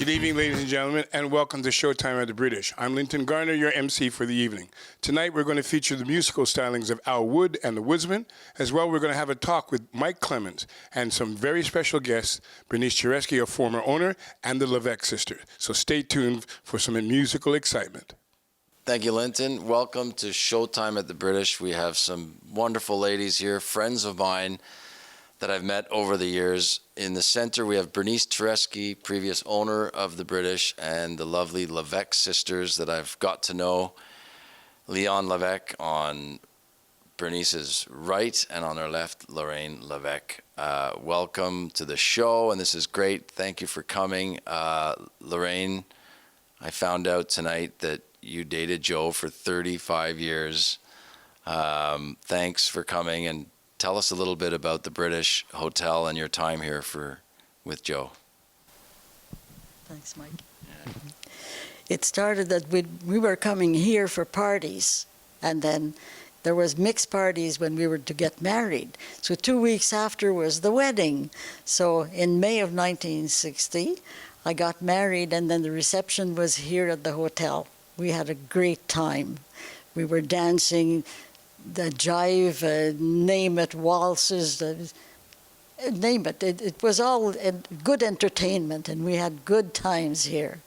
Good evening, ladies and gentlemen, and welcome to Showtime at the British. I'm Linton Garner, your MC for the evening. Tonight, we're going to feature the musical stylings of Al Wood and the Woodsmen. As well, we're going to have a talk with Mike Clemens and some very special guests, Bernice Cheresky, a former owner, and the Levesque sisters. So stay tuned for some musical excitement. Thank you, Linton. Welcome to Showtime at the British. We have some wonderful ladies here, friends of mine that I've met over the years. In the center, we have Bernice Cheresky, previous owner of the British, and the lovely Levesque sisters that I've got to know. Leon Levesque on Bernice's right, and on her left, Lorraine Levesque. Welcome to the show, and this is great. Thank you for coming. Lorraine, I found out tonight that you dated Joe for 35 years. Thanks for coming, and tell us a little bit about the British Hotel and your time here with Joe. Thanks, Mike. Yeah. It started that we were coming here for parties, and then there was mixed parties when we were to get married. So 2 weeks after was the wedding. So in May of 1960, I got married, and then the reception was here at the hotel. We had a great time. We were dancing the jive, name it, waltzes, name it. It was all good entertainment, and we had good times here.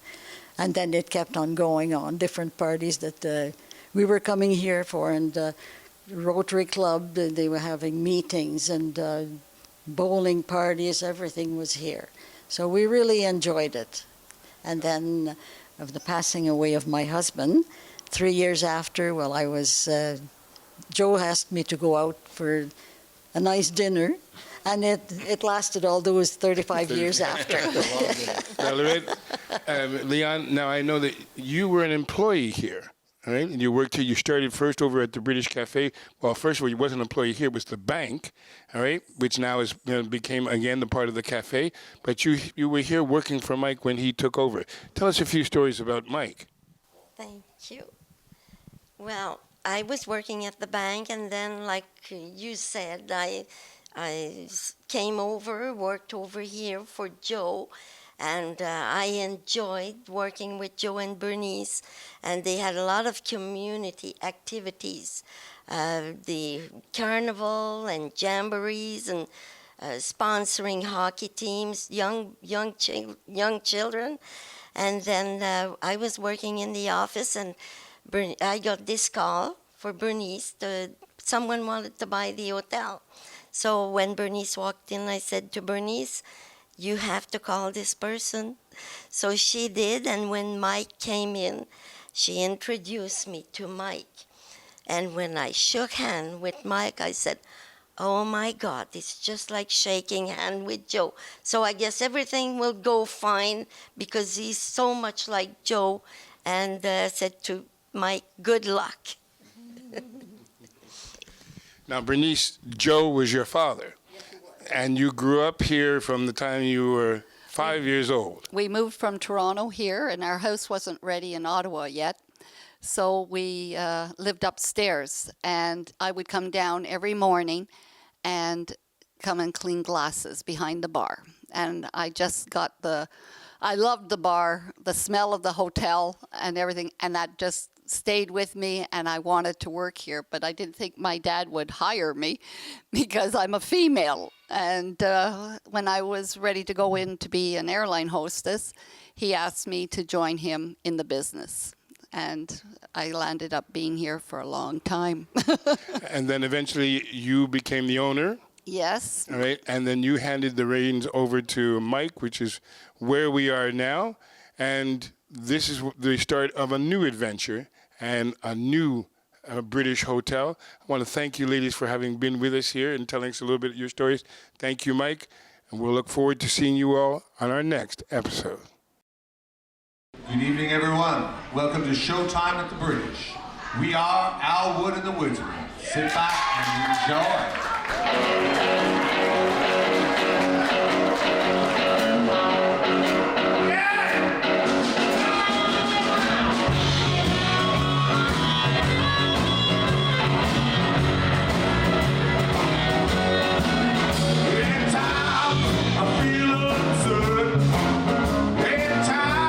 And then it kept on going on, different parties that we were coming here for, and Rotary Club, they were having meetings, and bowling parties, everything was here. So we really enjoyed it. And then of the passing away of my husband, 3 years after, well, I was... Joe asked me to go out for a nice dinner, and it lasted all those 35 years after. Now, Lorraine, Leon, now I know that you were an employee here, right? And you worked here. You started first over at the British Cafe. Well, first of all, you wasn't an employee here. It was the bank, all right, which now is became, again, the part of the cafe. But you were here working for Mike when he took over. Tell us a few stories about Mike. Thank you. Well, I was working at the bank, and then, like you said, I came over, worked over here for Joe, and I enjoyed working with Joe and Bernice, and they had a lot of community activities, the carnival and jamborees, and sponsoring hockey teams, young children, and then I was working in the office, and I got this call for Bernice. Someone wanted to buy the hotel. So when Bernice walked in, I said to Bernice, you have to call this person. So she did, and when Mike came in, she introduced me to Mike. And when I shook hands with Mike, I said, oh my God, it's just like shaking hands with Joe. So I guess everything will go fine because he's so much like Joe, and said to Mike, good luck. Now, Bernice, Joe was your father. Yes, he was. And you grew up here from the time you were 5 years old. We moved from Toronto here, and our house wasn't ready in Ottawa yet. So we lived upstairs, and I would come down every morning and come and clean glasses behind the bar. And I just got I loved the bar, the smell of the hotel and everything, and that just stayed with me, and I wanted to work here, but I didn't think my dad would hire me because I'm a female. And when I was ready to go in to be an airline hostess, he asked me to join him in the business. And I landed up being here for a long time. And then eventually you became the owner. Yes. All right. And then you handed the reins over to Mike, which is where we are now. And this is the start of a new adventure and a new British hotel. I want to thank you, ladies, for having been with us here and telling us a little bit of your stories. Thank you, Mike. And we'll look forward to seeing you all on our next episode. Good evening, everyone. Welcome to Showtime at the British. We are Al Wood and the Woodsmen. Sit back and enjoy. In time, I feel absurd. In time,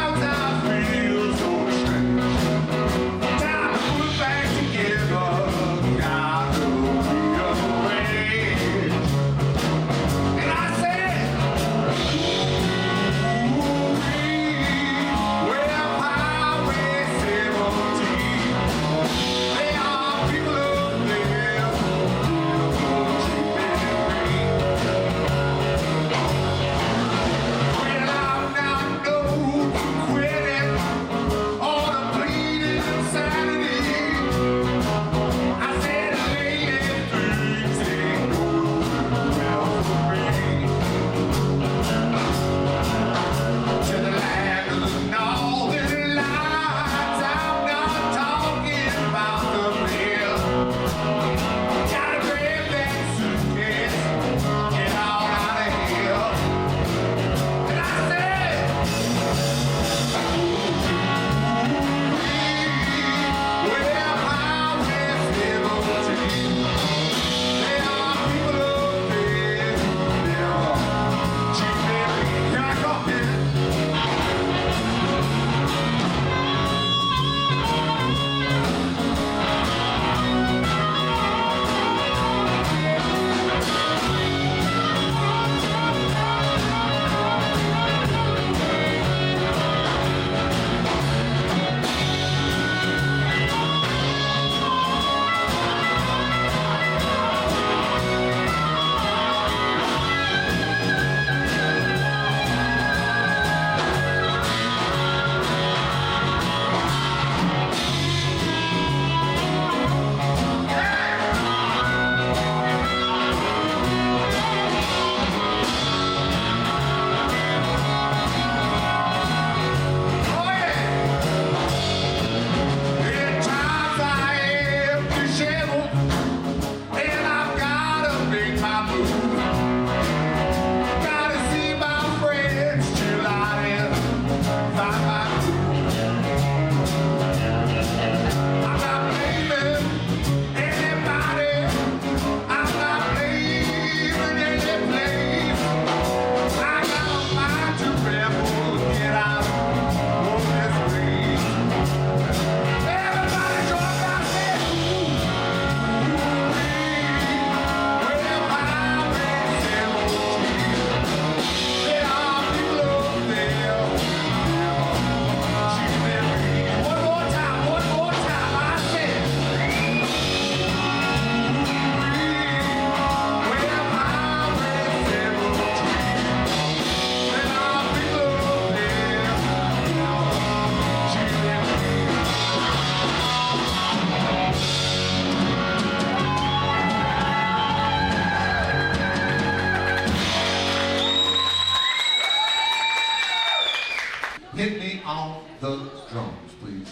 the drums, please.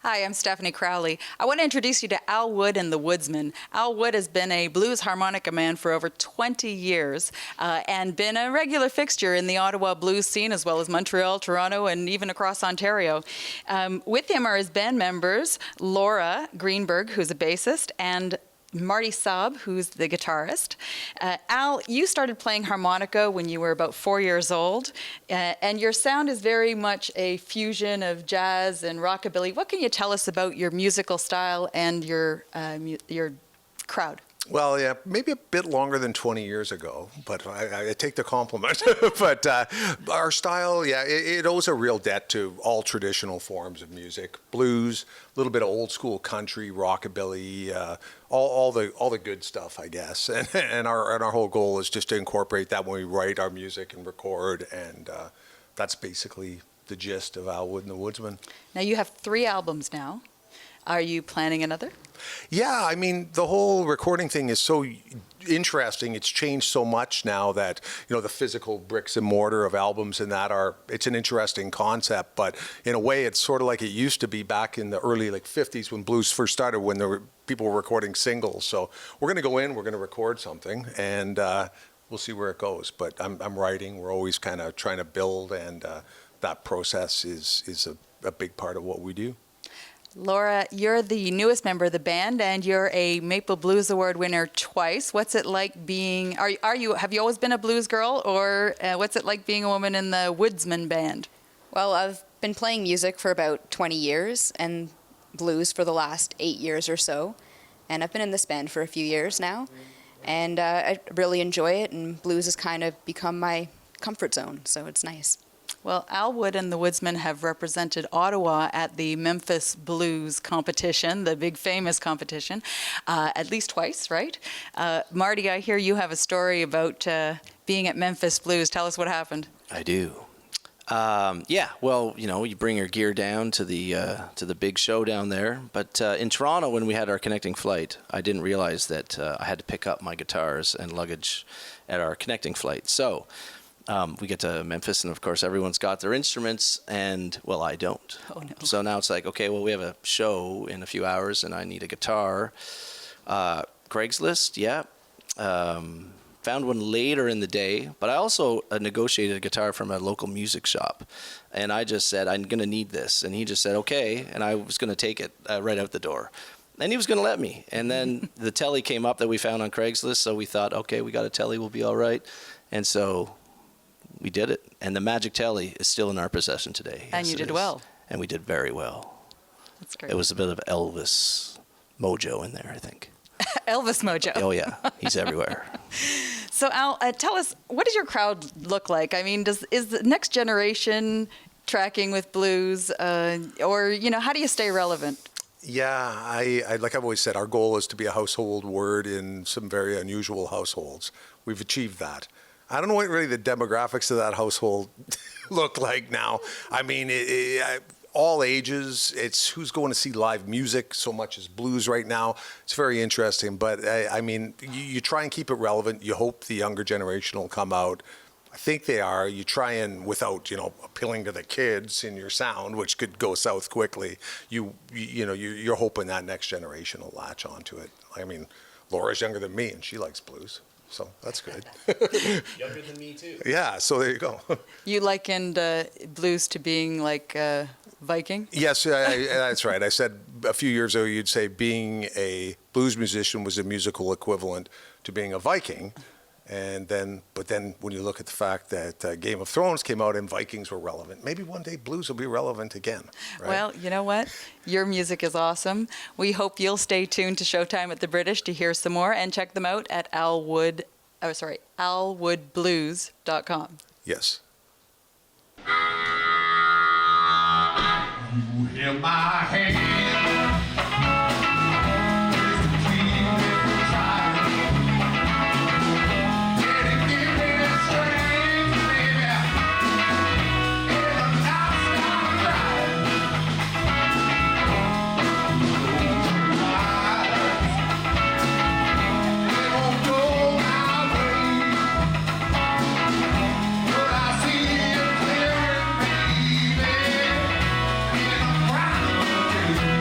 Hi, I'm Stephanie Crowley. I want to introduce you to Al Wood and the Woodsmen. Al Wood has been a blues harmonica man for over 20 years and been a regular fixture in the Ottawa blues scene, as well as Montreal, Toronto, and even across Ontario. With him are his band members, Laura Greenberg, who's a bassist, and Marty Saab, who's the guitarist. Al, you started playing harmonica when you were about 4 years old, and your sound is very much a fusion of jazz and rockabilly. What can you tell us about your musical style and your crowd? Well, yeah, maybe a bit longer than 20 years ago, but I take the compliment. But our style, yeah, it owes a real debt to all traditional forms of music: blues, a little bit of old school country, rockabilly, all the good stuff, I guess. And our whole goal is just to incorporate that when we write our music and record, and that's basically the gist of Al Wood and the Woodsmen. Now you have 3 albums now. Are you planning another? Yeah, I mean, the whole recording thing is so interesting. It's changed so much now that, the physical bricks and mortar of albums and that it's an interesting concept. But in a way, it's sort of like it used to be back in the early 50s when blues first started, when people were recording singles. So we're going to go in, we're going to record something, and we'll see where it goes. But I'm writing. We're always kind of trying to build, and that process is a big part of what we do. Laura, you're the newest member of the band, and you're a Maple Blues Award winner twice. What's it like being? Have you always been a blues girl, or what's it like being a woman in the Woodsman band? Well, I've been playing music for about 20 years and blues for the last 8 years or so. And I've been in this band for a few years now. And I really enjoy it, and blues has kind of become my comfort zone, so it's nice. Well, Al Wood and the Woodsmen have represented Ottawa at the Memphis Blues competition, the big famous competition, at least twice, right? Marty, I hear you have a story about being at Memphis Blues. Tell us what happened. I do. Yeah, well, you bring your gear down to the big show down there. But in Toronto, when we had our connecting flight, I didn't realize that I had to pick up my guitars and luggage at our connecting flight. So we get to Memphis, and of course, everyone's got their instruments, and, well, I don't. Oh, no. So now it's like, okay, well, we have a show in a few hours, and I need a guitar. Craigslist, yeah. Found one later in the day, but I also negotiated a guitar from a local music shop, and I just said, I'm going to need this, and he just said, okay, and I was going to take it right out the door, and he was going to let me, and then the telly came up that we found on Craigslist, so we thought, okay, we got a telly, we'll be all right, and so we did it, and the Magic Telly is still in our possession today. And Yes, you it did is. well. And we did very well. That's great. It was a bit of Elvis mojo in there, I think. Elvis mojo. Oh, yeah, he's everywhere. So Al, tell us, what does your crowd look like? I mean, is the next generation tracking with blues, or how do you stay relevant? Yeah, I like I've always said, our goal is to be a household word in some very unusual households. We've achieved that. I don't know what really the demographics of that household look like now. I mean, all ages. It's who's going to see live music so much as blues right now. It's very interesting. But I mean, you try and keep it relevant. You hope the younger generation will come out. I think they are. You try and, without appealing to the kids in your sound, which could go south quickly. You're hoping that next generation will latch onto it. I mean, Laura's younger than me, and she likes blues. So that's good. Younger than me, too. Yeah, so there you go. You likened blues to being like Viking? Yes, that's right. I said a few years ago you'd say being a blues musician was a musical equivalent to being a Viking. But then when you look at the fact that Game of Thrones came out and Vikings were relevant, maybe one day blues will be relevant again. Right? Well, you know what? Your music is awesome. We hope you'll stay tuned to Showtime at the British to hear some more, and check them out at alwoodblues.com. Yes. You hear my hand. Clear, baby, and I'm proud of you.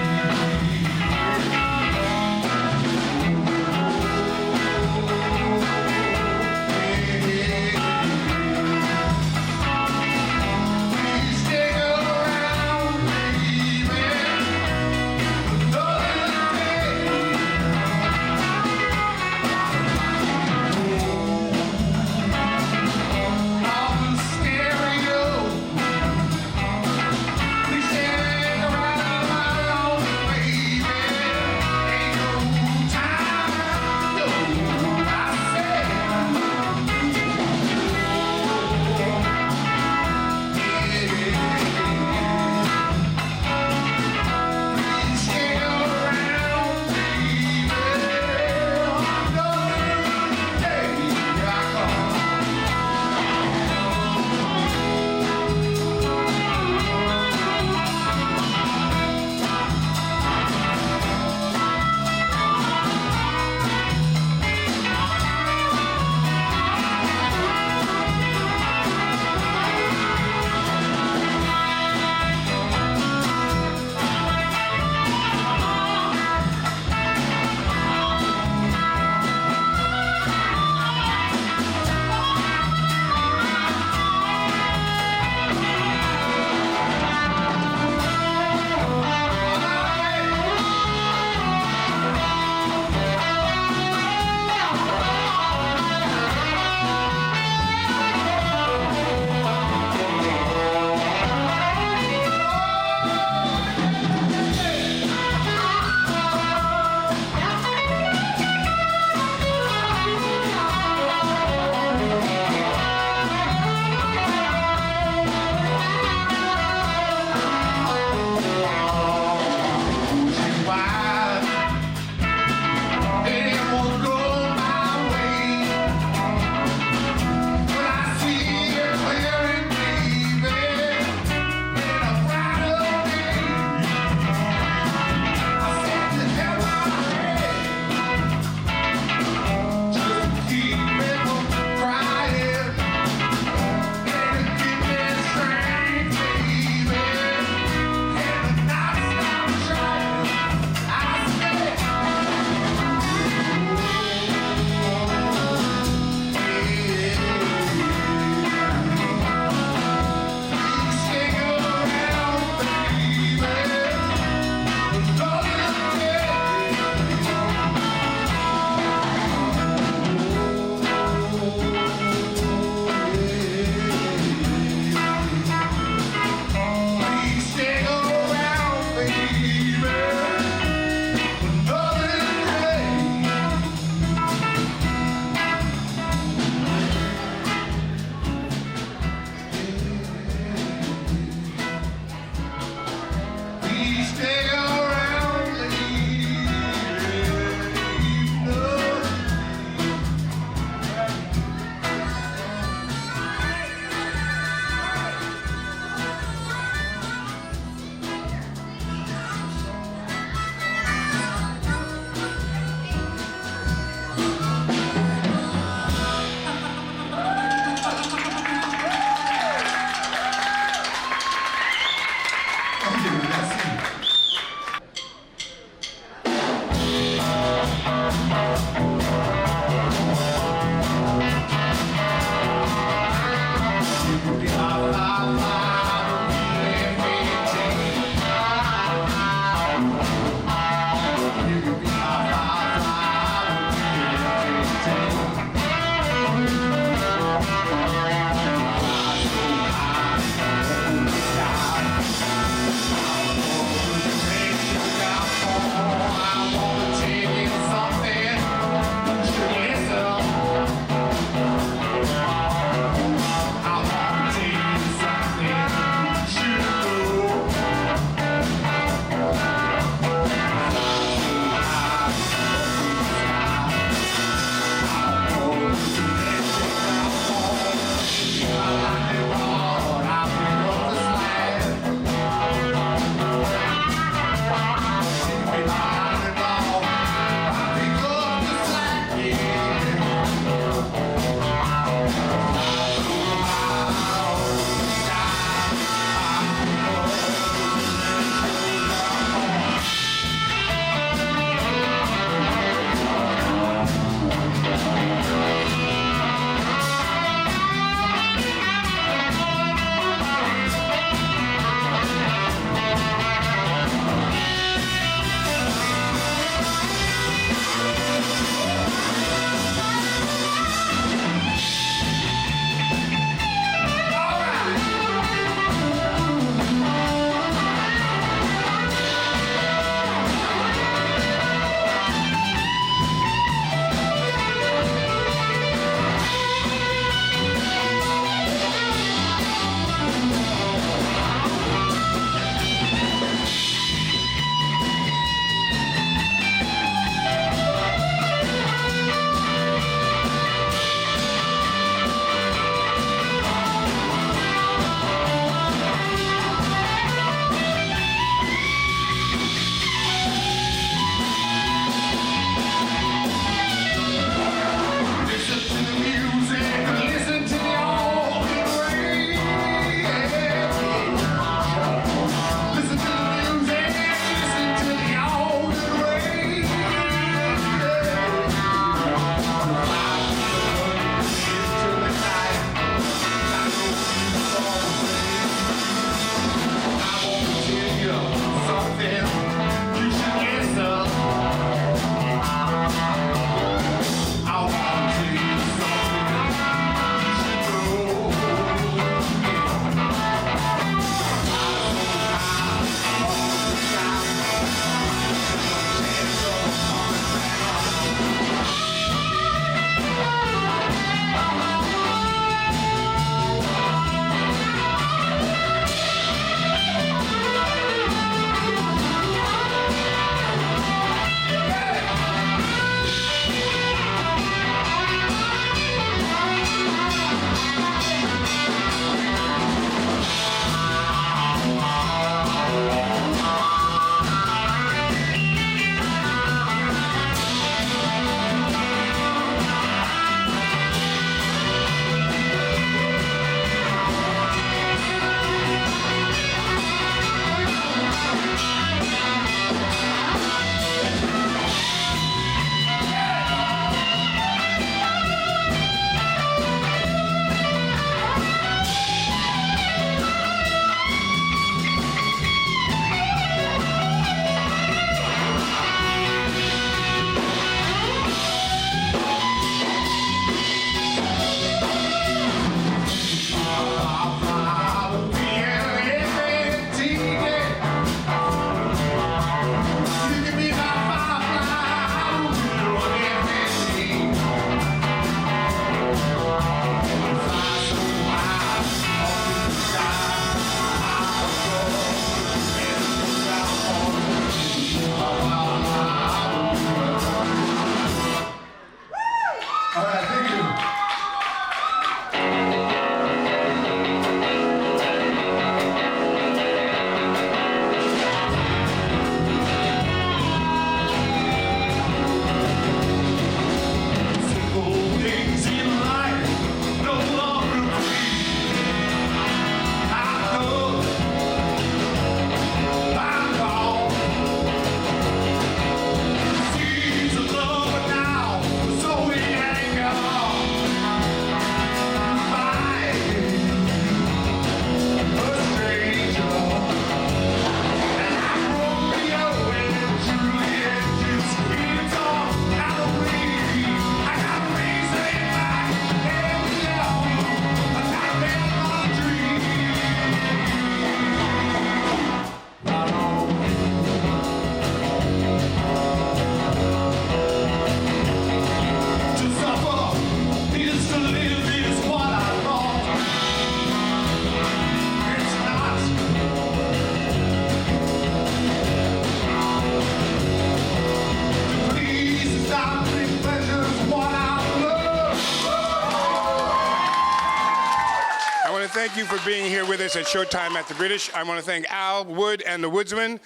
thank you for being here with us at Showtime at the British. I want to thank Al, Wood, and the Woodsmen.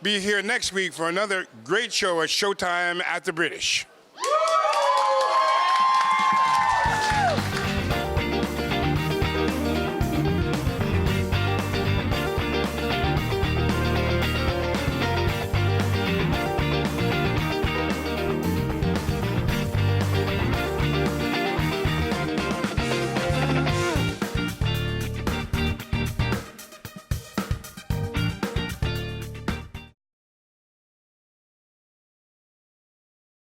Be here next week for another great show at Showtime at the British.